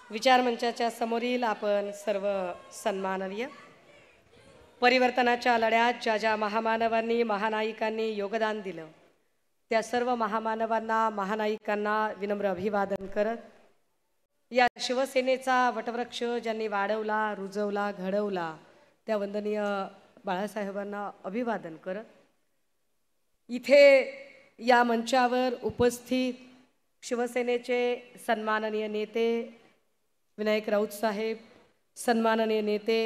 विचारमंचाच्या समोरील आपण सर्व सन्माननीय परिवर्तनाच्या लढ्यात ज्या ज्या महामानवांनी महानायिकांनी योगदान दिलं त्या सर्व महामानवांना महानायिकांना विनम्र अभिवादन करत या शिवसेनेचा वटवृक्ष ज्यांनी वाढवला रुजवला घडवला त्या वंदनीय बाळासाहेबांना अभिवादन करत इथे या मंचावर उपस्थित शिवसेनेचे सन्माननीय नेते विनायक राऊत साहेब, सन्माननीय नेते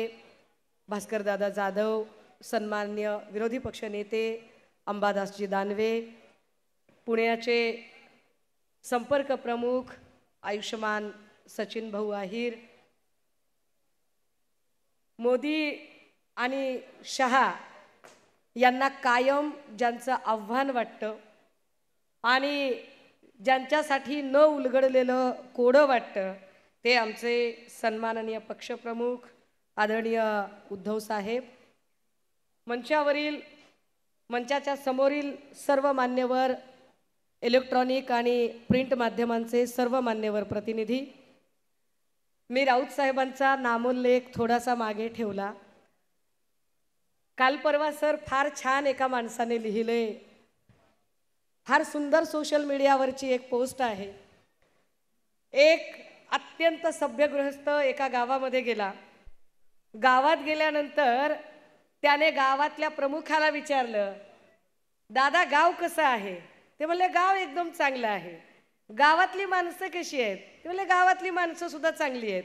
भास्करदादा जाधव, सन्माननीय विरोधी पक्ष नेते अंबादासजी दानवे, पुण्याचे संपर्क प्रमुख आयुष्मान सचिन भाऊ आहिर, मोदी आणि शहा यांना कायम ज्यांचं आव्हान वाटतं आणि ज्यांच्यासाठी न उलगडलेलं कोडं वाटतं ते आमचे सन्माननीय पक्षप्रमुख आदरणीय उद्धव साहेब, मंचाच्या समोरील सर्व मान्यवर, इलेक्ट्रॉनिक आणि प्रिंट माध्यमांचे सर्व मान्यवर प्रतिनिधी, मी राऊत साहेबांचा नामोल्लेख थोडासा मागे ठेवला। काल परवा सर फार छान एका माणसाने लिहिले, फार सुंदर सोशल मीडियावरची एक पोस्ट आहे। एक अत्यंत सभ्य गृहस्थ एका गावामध्ये गेला, गावात गेल्यानंतर त्याने गावातल्या प्रमुखाला विचारलं, दादा गाव कसं आहे? ते म्हणले गाव एकदम चांगलं आहे। गावातली माणसं कशी आहेत? ते म्हणले गावातली माणसं सुद्धा चांगली आहेत।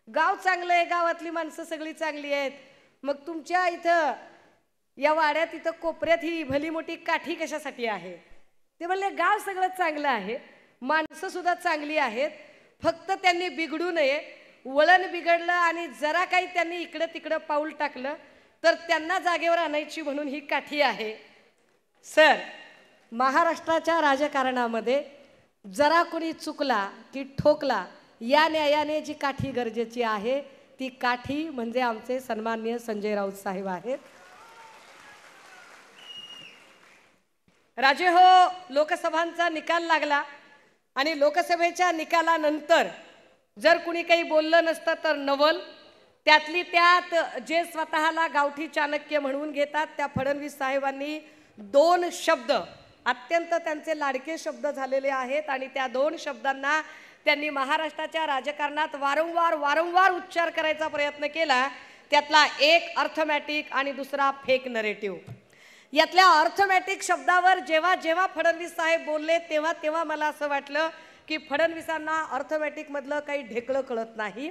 गाव चांगलं आहे, गावातली माणसं सगळी चांगली आहेत, मग तुमच्या इथं या वाड्यात इथं कोपऱ्यात ही भली मोठी काठी कशासाठी आहे? ते म्हणले गाव सगळं चांगलं आहे, माणसं सुद्धा चांगली आहेत, फक्त त्यांनी बिघडू नये, वळण बिघडलं आणि जरा काही त्यांनी इकडं तिकडं पाऊल टाकलं तर त्यांना जागेवर आणायची म्हणून ही काठी आहे। सर, महाराष्ट्राच्या राजकारणामध्ये जरा कोणी चुकला की ठोकला या न्यायाने जी काठी गरजेची आहे ती काठी म्हणजे आमचे सन्माननीय संजय राऊत साहेब आहेत। राजे हो, लोकसभांचा निकाल लागला आणि लोकसभेच्या निकालानंतर जर कुणी काही बोललं नसतं तर नवल, त्यातली त्यात जे स्वतःला गावठी चाणक्य म्हणून घेतात त्या फडणवीस साहेबांनी दोन शब्द अत्यंत त्यांचे लाडके शब्द झालेले आहेत आणि त्या दोन शब्दांना त्यांनी महाराष्ट्राच्या राजकारणात वारंवार उच्चार करायचा प्रयत्न केला। त्यातला एक अर्थमॅटिक आणि दुसरा फेक नरेटिव्ह। यातल्या अर्थमॅटिक शब्दावर जेव्हा जेव्हा फडणवीस साहेब बोलले तेव्हा तेव्हा मला असं वाटलं की फडणवीसांना अर्थमॅटिक मधलं काही ढेकळं कळत नाही।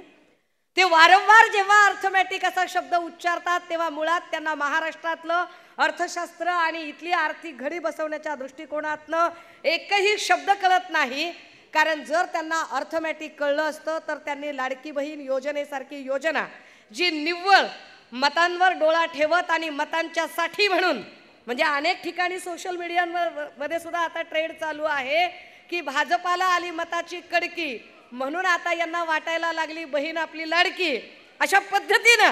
ते वारंवार जेव्हा अर्थमॅटिक असा शब्द उच्चारतात तेव्हा मुळात त्यांना महाराष्ट्रातलं अर्थशास्त्र आणि इथली आर्थिक घडी बसवण्याच्या दृष्टिकोनातनं एकही शब्द कळत नाही। कारण जर त्यांना अर्थमॅटिक कळलं असतं तर त्यांनी लाडकी बहीण योजनेसारखी योजना जी निव्वळ मतांवर डोळा ठेवत आणि मतांच्या साठी म्हणून, म्हणजे अनेक ठिकाणी सोशल मीडियामध्ये सुद्धा आता ट्रेंड चालू आहे की भाजपाला आली मताची कडकी म्हणून आता यांना वाटायला लागली बहीण आपली लाडकी, अशा पद्धतीनं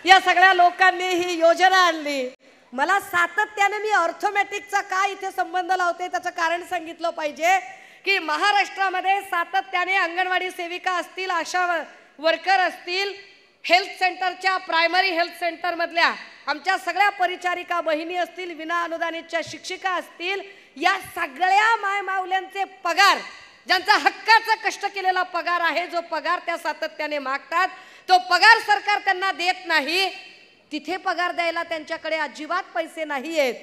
या सगळ्या लोकांनी ही योजना आणली। मला सातत्याने मी अर्थमॅटिकचा काय इथे संबंध लावते त्याचं कारण सांगितलं पाहिजे की महाराष्ट्रामध्ये सातत्याने अंगणवाडी सेविका असतील, आशा वर्कर असतील, हेल्थ सेंटरच्या प्रायमरी हेल्थ सेंटर मधल्या आमच्या सगळ्या परिचारिका बहिणी असतील, विना अनुदानितच्या शिक्षिका असतील, या सगळ्या मायमाऊल्यांचे पगार, ज्यांचा हक्काचा कष्ट केलेला पगार आहे, जो पगार त्या सातत्याने मागतात तो पगार सरकार त्यांना देत नाही। तिथे पगार द्यायला त्यांच्याकडे अजिबात पैसे नाही आहेत,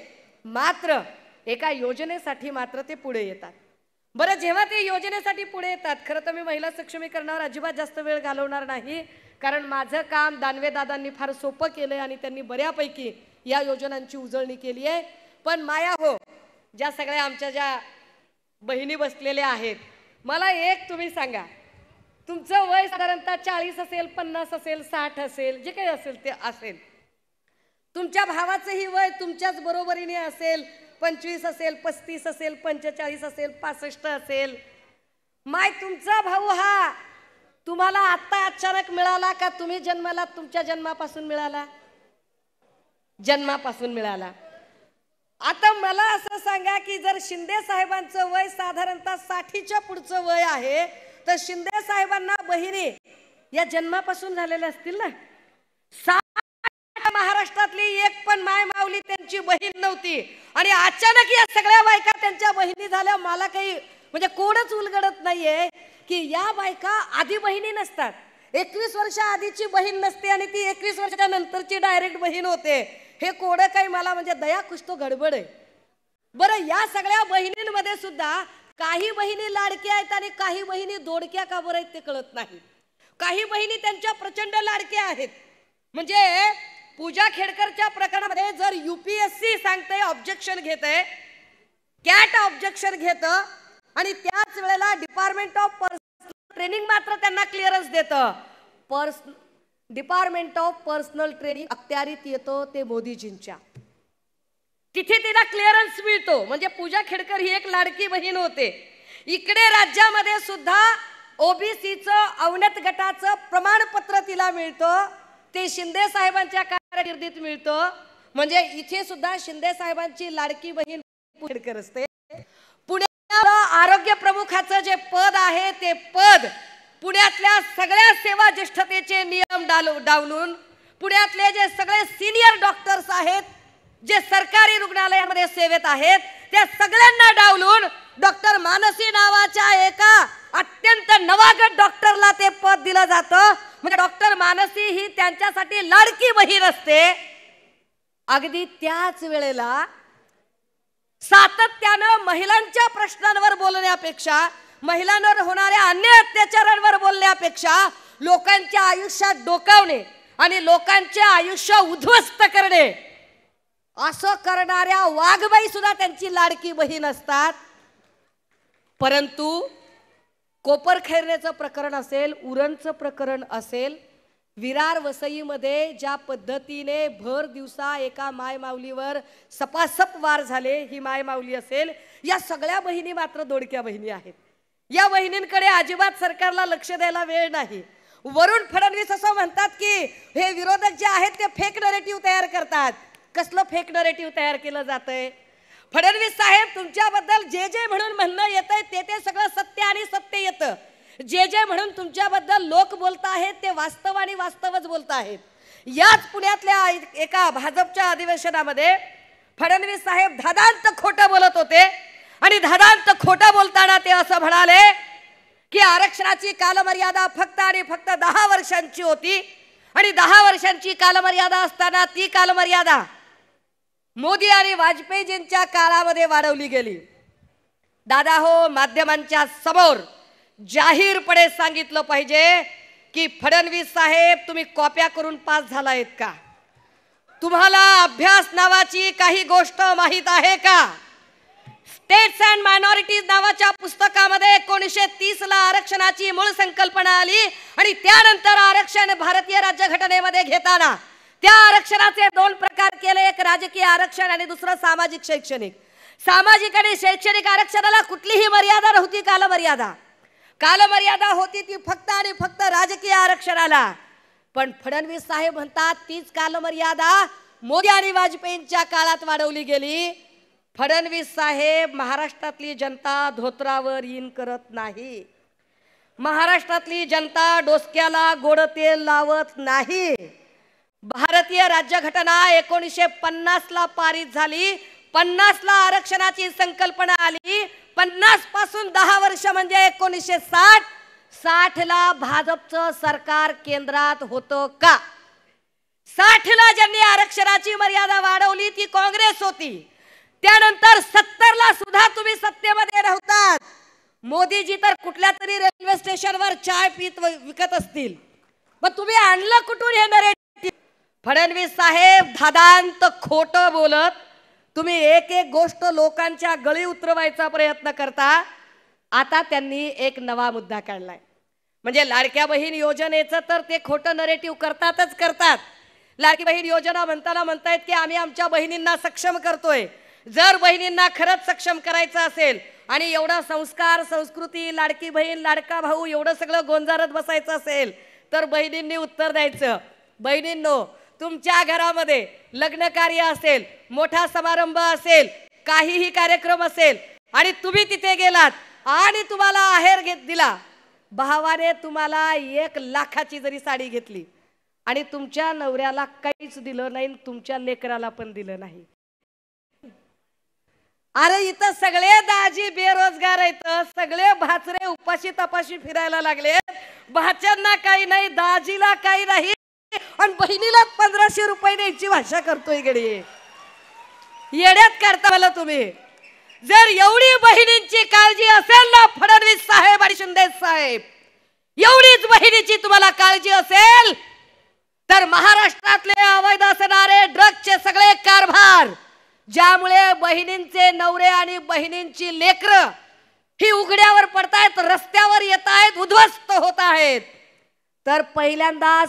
मात्र एका योजनेसाठी मात्र ते पुढे येतात। बरं, जेव्हा ते योजनेसाठी पुढे येतात, खरं तर मी महिला सक्षमीकरणावर अजिबात जास्त वेळ घालवणार नाही, कारण माझं काम दानवे दादांनी फार सोपं केलंय आणि त्यांनी बऱ्यापैकी या योजनांची उजळणी केली आहे। पण माया हो, ज्या सगळ्या आमच्या ज्या बहिणी बसलेल्या आहेत, मला एक तुम्ही सांगा, तुमचं वय साधारणतः 40 असेल, 50 असेल, 60 असेल, जे काही असेल ते असेल, तुमच्या भावाचंही वय तुमच्याच बरोबरीने असेल, 25 असेल, 35 असेल, 45 असेल, 65 असेल। माय तुमचा भाऊ हा तुम्हाला आता अचानक मिळाला का तुम्ही जन्माला तुमच्या जन्मापासून मिळाला? जन्मापासून मिळाला। आता मला असं सांगा की जर शिंदे साहेबांचं वय साधारणतः 60च्या पुढचं वय आहे तर शिंदे साहेबांना बहिणी या जन्मापासून झालेल्या असतील ना. महाराष्ट्रातली एक पण माय माऊली त्यांची बहीण नव्हती आणि अचानक या सगळ्या बायका त्यांच्या बहिणी झाल्या. मला काही म्हणजे कोणच उलगडत नाहीये की या बायका आधी बहिणी नसतात. 21 वर्ष आधीची बहीण नसते आणि ती 21 वर्षाच्या नंतरची डायरेक्ट बहीण होते. हे कोड काही मला म्हणजे दया कुछ तो गडबड आहे. बरं, या सगळ्या बहिणींमध्ये सुद्धा काही बहिणी लाडक्या आहेत आणि काही बहिणी दोडक्या का बरं आहेत ते कळत नाही. काही बहिणी त्यांच्या प्रचंड लाडक्या आहेत. म्हणजे पूजा खेडकरच्या प्रकरणामध्ये जर UPSC सांगते ऑब्जेक्शन घेते, कॅट ऑब्जेक्शन घेतं आणि त्याच वेळेला डिपार्टमेंट ऑफ पर्सनल ट्रेनिंग मात्र त्यांना क्लिअरन्स देतं. डिपार्टमेंट ऑफ पर्सनल ट्रेनिंग अखत्यारीत येतो ते मोदीजींच्या, तिथे तिला क्लिअरन्स मिळतो. म्हणजे पूजा खेडकर ही एक लाडकी बहीण होते. इकडे राज्यामध्ये सुद्धा OBCचं अवनत गटाचं प्रमाणपत्र तिला मिळतं, ते शिंदे साहेबांच्या कारकिर्दीत मिळतं. म्हणजे इथे सुद्धा शिंदे साहेबांची लाडकी बहीण खेडकर असते. पुण्यात आरोग्य प्रमुखाचं जे पद आहे ते पद पुण्यातल्या सगळ्या सेवा ज्येष्ठतेचे नियम डावलून पुण्यातले जे सगळे सिनियर डॉक्टर्स आहेत जे सरकारी रुग्णालयामध्ये सेवेत आहेत त्या सगळ्यांना डावलून डॉक्टर मानसी नावाच्या एका अत्यंत नवागत डॉक्टरला ते पद दिलं जातं. म्हणजे डॉक्टर मानसी ही त्यांच्यासाठी लाडकी बहीण असते. अगदी त्याच वेळेला सातत्यानं महिलांच्या प्रश्नांवर बोलण्यापेक्षा, महिलांवर होणाऱ्या अन्याय अत्याचारांवर बोलण्यापेक्षा लोकांच्या आयुष्यात डोकावणे आणि लोकांचे आयुष्य उद्ध्वस्त करणे असं करणाऱ्या वाघबाई सुद्धा त्यांची लाडकी बहीण असतात. परंतु कोपरखैरनेचं प्रकरण असेल, उरणचं प्रकरण असेल, विरार वसईमध्ये ज्या पद्धतीने भर दिवसा एका माय माऊलीवर सपासप वार झाले, ही माय माऊली असेल, या सगळ्या बहिणी मात्र दोडक्या बहिणी आहेत. या बहिणींकडे अजिबात सरकारला लक्ष द्यायला वेळ नाही. वरुण फडणवीस असं म्हणतात की हे विरोधक जे आहेत ते फेक नरेटिव्ह तयार करतात. कसलं फेक नरेटिव्ह तयार केलं जातंय? फडणवीस साहेब, तुमच्याबद्दल जे जे म्हणून म्हणणं येतंय ते सगळं सत्य आणि सत्य येतं. जे जे म्हणून तुमच्याबद्दल लोक बोलत आहेत ते वास्तव आणि वास्तवच बोलत आहेत. याच पुण्यातल्या एका भाजपच्या अधिवेशनामध्ये फडणवीस साहेब धादांत खोटं बोलत होते आणि धादांत खोटं बोलताना ते असं म्हणाले की आरक्षणाची कालमर्यादा फक्त आणि फक्त 10 वर्षांची होती आणि 10 वर्षांची कालमर्यादा असताना ती कालमर्यादा मोदी आणि वाजपेयीजींच्या काळामध्ये वाढवली गेली. दादा हो, माध्यमांच्या समोर जाहीरपणे सांगितलं पाहिजे की फडणवीस साहेब, तुम्ही कॉप्या करून पास झालायत का? तुम्हाला अभ्यास नावाची काही गोष्ट माहित आहे का? स्टेट्स अँड मायनॉरिटीज नावाच्या पुस्तकामध्ये 1930 ला आरक्षणाची मूळ संकल्पना आली आणि त्यानंतर आरक्षण भारतीय राज्यघटनेमध्ये घेताना त्या आरक्षणाचे 2 प्रकार केले. एक राजकीय आरक्षण आणि दुसरं सामाजिक शैक्षणिक. सामाजिक आणि शैक्षणिक आरक्षणाला कुठलीही मर्यादा नव्हती. कालमर्यादा होती ती फक्त आणि फक्त राजकीय आरक्षणाला. पण फडणवीस साहेब म्हणतात तीच कालमर्यादा मोदी आणि वाजपेयींच्या काळात वाढवली गेली. फडणवीस साहेब, महाराष्ट्रातली जनता धोत्रावर इन करत नाही. महाराष्ट्रातली जनता डोसक्याला गोड तेल लावत नाही. भारतीय राज्यघटना 1950 ला पारित झाली. 50 ला आरक्षणाची संकल्पना आली. 50 पासून 10 वर्ष म्हणजे 1960. 60 ला भाजपचं सरकार केंद्रात होतं का? 60 ला ज्यांनी आरक्षणाची मर्यादा वाढवली ती काँग्रेस होती. त्यानंतर 70 ला सुद्धा तुम्ही सत्तेमध्ये राहतात. मोदीजी तर कुठल्या तरी रेल्वे स्टेशनवर चाय पीत विकत असतील. मग तुम्ही आणलं कुठून हे नरेटिव्ह? फडणवीस साहेब धादांत खोटं बोलत तुम्ही एक एक गोष्ट लोकांच्या गळी उतरवायचा प्रयत्न करता. आता त्यांनी एक नवा मुद्दा काढलाय. म्हणजे लाडक्या बहीण योजनेचं तर ते खोटं नरेटिव्ह करतात. लाडकी बहीण योजना म्हणतायत की आम्ही आमच्या बहिणींना सक्षम करतोय. जर बहिणींना खरंच सक्षम करायचं असेल आणि एवढा संस्कार, संस्कृती, लाडकी बहीण, लाडका भाऊ एवढं सगळं गोंजारत बसायचं असेल तर बहिणींनी उत्तर द्यायचं. बहिणींनो, तुमच्या घरामध्ये लग्न कार्य असेल, मोठा समारंभ असेल, काहीही कार्यक्रम असेल आणि तुम्ही तिथे गेलात आणि तुम्हाला आहेर दिला भावाने तुम्हाला 1,00,000ची जरी साडी घेतली आणि तुमच्या नवऱ्याला काहीच दिलं नाही, तुमच्या लेकराला पण दिलं नाही, अरे इथं सगळे दाजी बेरोजगार आहेत, सगळे भाचरे उपाशी तपाशी फिरायला लागले, भाच्यांना काही नाही, दाजीला काही नाही, आणि बहिणीला 1500 रुपये द्यायची भाषा करतोय गडी. येड्यात करता मला तुम्ही. जर एवढी बहिणींची काळजी असेल ना फडणवीस साहेब आणि शिंदे साहेब, एवढीच बहिणीची तुम्हाला काळजी असेल तर महाराष्ट्रातले अवैध असणारे ड्रग्सचे सगळे कारभार, ज्यामुळे बहिणींचे नवरे आणि बहिणींची लेकरं ही उघड्यावर पडतायत, रस्त्यावर येत आहेत, उद्ध्वस्त होत आहेत, तर पहिल्यांदा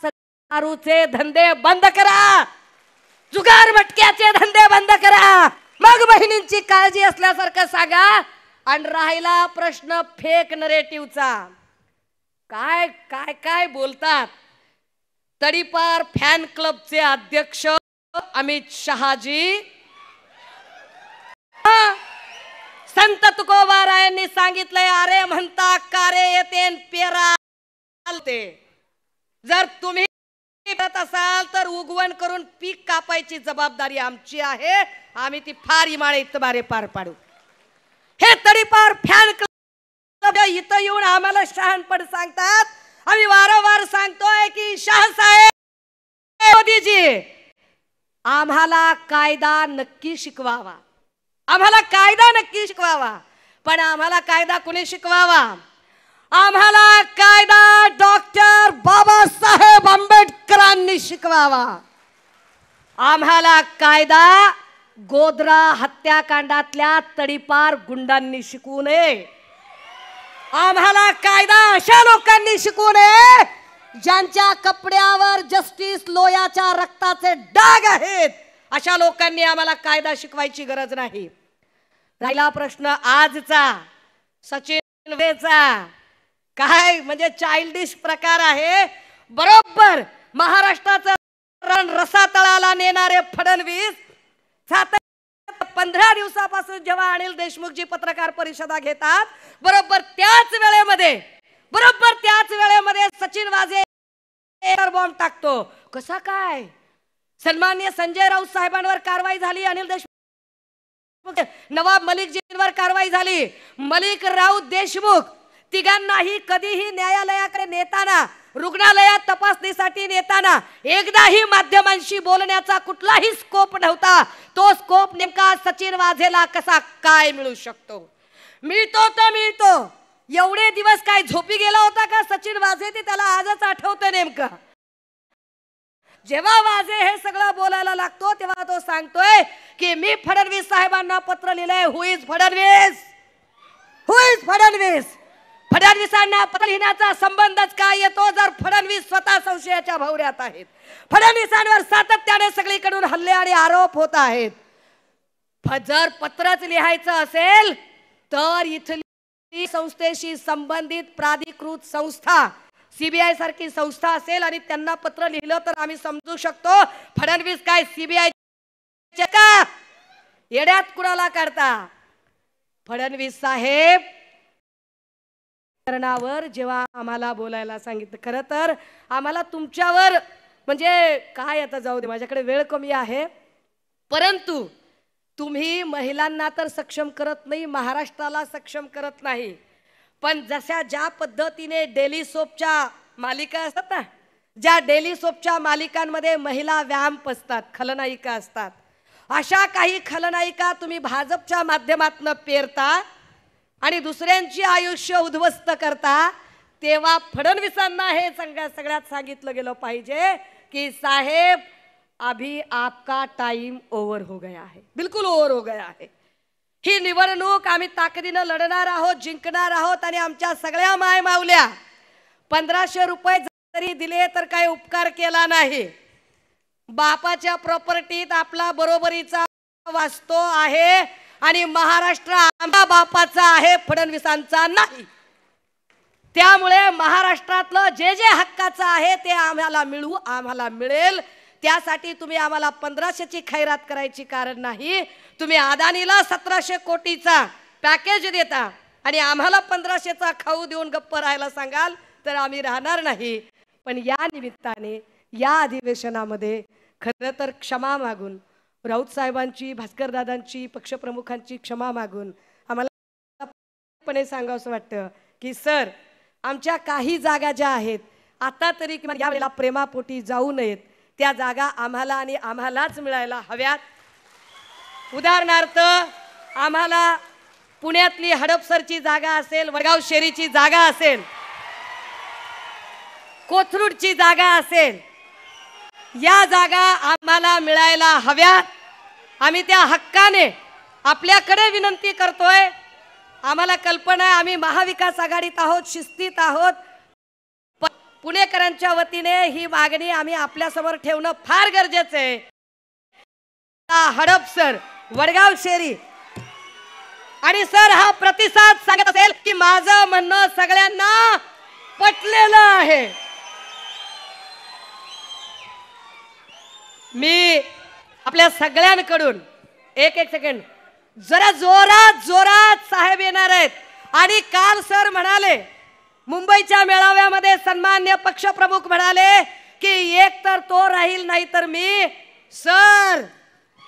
दारूचे धंदे बंद करा, जुगार मटक्याचे धंदे बंद करा, मग बहिणींची काळजी असल्यासारखं सांगा. आणि राहिला प्रश्न फेक नरेटिव्हचा, काय काय काय बोलतात. तडीपार फॅन क्लबचे अध्यक्ष अमित शहाजी, संत तुकोबारायांनी सांगितलंय, अरे म्हणता कारे येते पेरा चालते. जर तुम्ही असाल तर उगवण करून पीक कापायची जबाबदारी आमची आहे, आम्ही ती फार इमाळे इतबारे पार पाडू. हे तडीपार फॅन क्लब इथं येऊन आम्हाला शहाणपण सांगतात. आम्ही वारंवार सांगतोय की शहासाहेब मोदीजी आम्हाला कायदा नक्की शिकवावा, आम्हाला कायदा नक्की शिकवावा, पण आम्हाला कायदा कुणी शिकवावा? आम्हाला कायदा डॉक्टर बाबासाहेब आंबेडकरांनी शिकवावा. आम्हाला कायदा गोधरा हत्याकांडातल्या तडीपार गुंडांनी शिकवू नये. आम्हाला कायदा अशा लोकांनी शिकवू नये ज्यांच्या कपड्यावर जस्टिस लोयाच्या रक्ताचे डाग आहेत. अशा लोकांनी आम्हाला कायदा शिकवायची गरज नाही. राहिला प्रश्न आजचा सचिन वेचा, काय म्हणजे चाइल्डिश प्रकार आहे. बरोबर महाराष्ट्राचा रसातळाला नेणारे फडणवीस 15 दिवसापासून जेव्हा अनिल देशमुखजी पत्रकार परिषदा घेतात, बरोबर त्याच वेळेमध्ये सचिन वाझे बॉम्ब टाकतो. कसा काय? सन्माननीय संजय राऊत साहेबांवर कारवाई झाली, अनिल देशमुख नवाब मलिकजींवर कारवाई झाली. मलिक राऊत देशमुख तिघांनाही कधीही न्यायालयाकडे नेताना, रुग्णालयात तपासणीसाठी नेताना एकदाही माध्यमांशी बोलण्याचा कुठलाही स्कोप नव्हता. तो स्कोप नेमका सचिन वाझेला कसा काय मिळू शकतो? मिळतो तर मिळतो. एवढे दिवस काय झोपी गेला होता का सचिन वाझे? ते त्याला आजच आठवतं नेमकं. जेव्हा वाझे हे सगळं बोलायला लागतो तेव्हा तो सांगतोय की मी फडणवीस साहेबांना पत्र लिहिलंय. Who is Fadnavis? Who is Fadnavis? फडणवीसांना पत्र लिहिण्याचा संबंधच काय येतो जर फडणवीस स्वतः संशयाच्या भोवऱ्यात आहेत. फडणवीसांवर सातत्याने सगळीकडून हल्ले आणि आरोप होत आहेत. जर पत्रच लिहायचं असेल तर इथली संस्थेशी संबंधित प्राधिकृत संस्था, सीबीआय सारखी संस्था असेल आणि त्यांना पत्र लिहिलं तर आम्ही समजू शकतो. फडणवीस काय सीबीआय का? येड्यात कुणाला करता? फडणवीस साहेब जेव्हा आम्हाला बोलायला सांगितलं, खरं तर आम्हाला तुमच्यावर म्हणजे काय, आता जाऊ दे, माझ्याकडे वेळ कमी आहे, परंतु तुम्ही महिलांना तर सक्षम करत नाही, महाराष्ट्राला सक्षम करत नाही, पण ज्या पद्धतीने डेली सोपच्या मालिका असतात ना, ज्या डेली सोपच्या मालिकांमध्ये महिला व्यायाम असतात, खलनायिका असतात, अशा काही खलनायिका तुम्ही भाजपच्या माध्यमातून पेरता आणि दुसऱ्यांची आयुष्य उद्ध्वस्त करता. तेव्हा फडणवीसांना हे सगळ्यात सांगितलं गेलं पाहिजे की साहेब अभी आपका टाइम ओवर हो गया है, बिल्कुल ओवर हो गया है. ही निवडणूक आम्ही ताकदीनं लढणार आहोत, जिंकणार आहोत आणि आमच्या सगळ्या माय मावल्या 1500 रुपये जरी दिले तर काही उपकार केला नाही. बापाच्या प्रॉपर्टीत आपला बरोबरीचा वास्तव आहे आणि महाराष्ट्र आमच्या बापाचा आहे, फडणवीसांचा नाही. त्यामुळे महाराष्ट्रातलं जे जे हक्काचं आहे ते आम्हाला मिळेल. त्यासाठी तुम्ही आम्हाला 1500ची खैरात करायची कारण नाही. तुम्ही अदानीला 1700 कोटीचा पॅकेज देता, आणि आम्हाला 1500चा खाऊ देऊन गप्प राहायला सांगाल तर आम्ही राहणार नाही। पण या निमित्ताने या अधिवेशनामध्ये खरं तर क्षमा मागून राऊत साहेबांची, भास्कर दादांची, पक्षप्रमुखांची क्षमा मागून आम्हाला पण सांगावंसं वाटतं की सर, आमच्या काही जागा ज्या आहेत आता तरी किंवा यावेळेला प्रेमापोटी जाऊ नयेत, त्या जागा आम्हाला आणि आम्हालाच मिळायला हव्यात। उदाहरणार्थ आम्हाला पुण्यातली हडपसरची जागा असेल, वडगाव शेरीची जागा असेल, कोथरूडची जागा असेल, या जागा आम्हाला मिळायला हव्यात। आम्ही त्या हक्काने आपल्याकडे विनंती करतोय। आम्हाला कल्पना आहे आम्ही महाविकास आघाडीत आहोत, शिस्तीत आहोत, पुणेकरांच्या वतीने ही मागणी आम्ही आपल्यासमोर ठेवणं फार गरजेचं आहे। हडपसर, वडगाव शेरी आणि सर हा प्रतिसाद सांगत असेल की माझं म्हणणं सगळ्यांना पटलेलं आहे। मी आपल्या सगळ्यांकडून एक सेकंड, जरा जोरात जोरात साहेब येणार आहेत। आणि काल सर म्हणाले मुंबईच्या मेळाव्यामध्ये, सन्मान्य पक्षप्रमुख म्हणाले की एक तर तो राहील नाही तर मी। सर,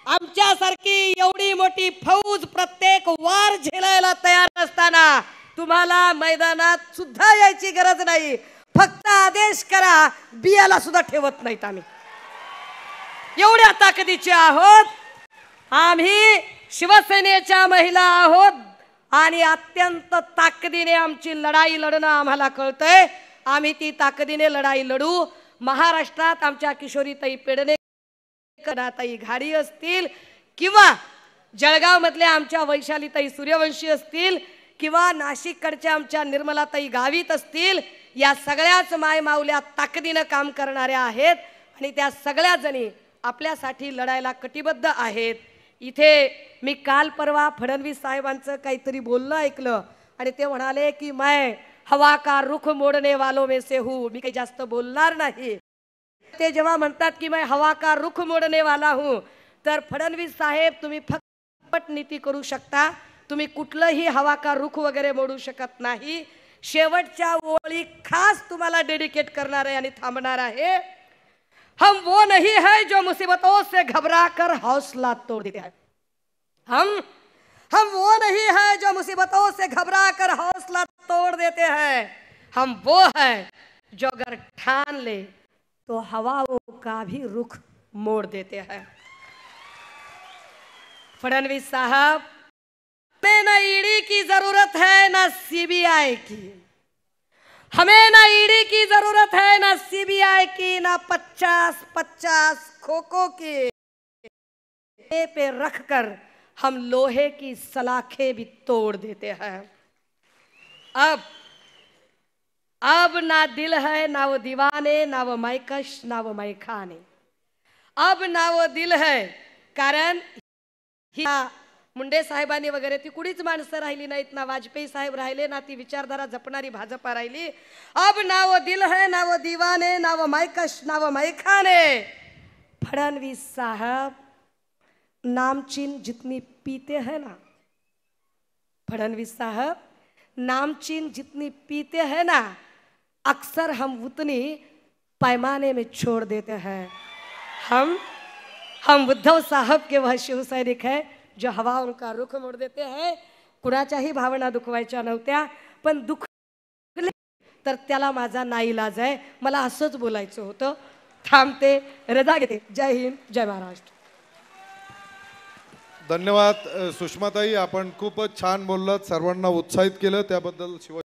आमच्यासारखी एवढी मोठी फौज प्रत्येक वार झेलायला तयार असताना तुम्हाला मैदानात सुद्धा यायची गरज नाही, फक्त आदेश करा, बियाला सुद्धा ठेवत नाहीत आम्ही, एवढ्या ताकदीचे आहोत। आम्ही शिवसेनेच्या महिला आहोत आणि अत्यंत ताकदीने आमची लढाई लढणं आम्हाला कळतंय। आम्ही ती ताकदीने लढाई लढू। महाराष्ट्रात आमच्या किशोरीताई पेडणेकर, ताई घाडी असतील किंवा जळगाव मधल्या आमच्या वैशालीताई सूर्यवंशी असतील किंवा नाशिककडच्या आमच्या निर्मलाताई गावित असतील, या सगळ्याच माय माऊल्या ताकदीने काम करणाऱ्या आहेत आणि त्या सगळ्या जणी आपल्यासाठी लढायला कटिबद्ध आहेत। इथे मी काल परवा फडणवीस साहेबांचं काहीतरी बोलणं ऐकलं आणि ते म्हणाले की मैं हवा का रुख मोडने वालों में से हूँ। मी काही जास्त बोलणार नाही। ते जेव्हा म्हणतात की मैं हवा का रुख मोडने वाला हूँ, तर फडणवीस साहेब तुम्ही फक्त नीती करू शकता, तुम्ही कुठलंही हवा का रुख वगैरे मोडू शकत नाही। शेवटच्या ओळी खास तुम्हाला डेडिकेट करणार आहे आणि थांबणार आहे। हम वो नहीं है जो मुसीबतों से घबरा कर हौसला तोड़ देते हैं। हम वो नहीं है जो मुसीबतों से घबरा कर हौसला तोड़ देते हैं। हम वो है जो अगर ठान ले तो हवाओं का भी रुख मोड़ देते हैं। फडणवीस साहब, हमें ना ईडी की जरूरत है ना सीबीआई की, हमें ना ईडी की जरूरत है ना सीबीआई की, ना 50-50 खोखो के पे रखकर हम लोहे की सलाखें भी तोड़ देते हैं। अब ना दिल है ना वो दीवाने, ना वो मैकश ना वो मैखाने। अब ना वो दिल है, कारण मुंडे साहेबांनी वगैरे ती कुणीच माणसं राहिली नाहीत, ना वाजपेयी साहेब राहिले, ना ती विचारधारा जपणारी भाजपा राहिली। अब ना वो दिल है ना वो दीवाने, ना वो मैकश ना वो मैखाने। फडणवीस साहब, नामचीन जितनी पीते हैं ना, फडणवीस साहब, नामचीन जितनी पीते हैं ना, अक्सर हम उतनी पैमाने में छोड़ देते हैं। हम उद्धव साहब के वह शिवसैनिक है जो हवाओं का रुख मोड़ देते हैं। कुणाच्याही भावना दुखवायच्या नव्हत्या, पण दुखले तर त्याला माझा नाईलाज आहे। मला असंच बोलायचं होतं। थांबते, रजा घेते। जय हिंद, जय महाराष्ट्र। धन्यवाद सुषमाताई, आपण खूपच छान बोललात, सर्वांना उत्साहित केलं, त्याबद्दल शिव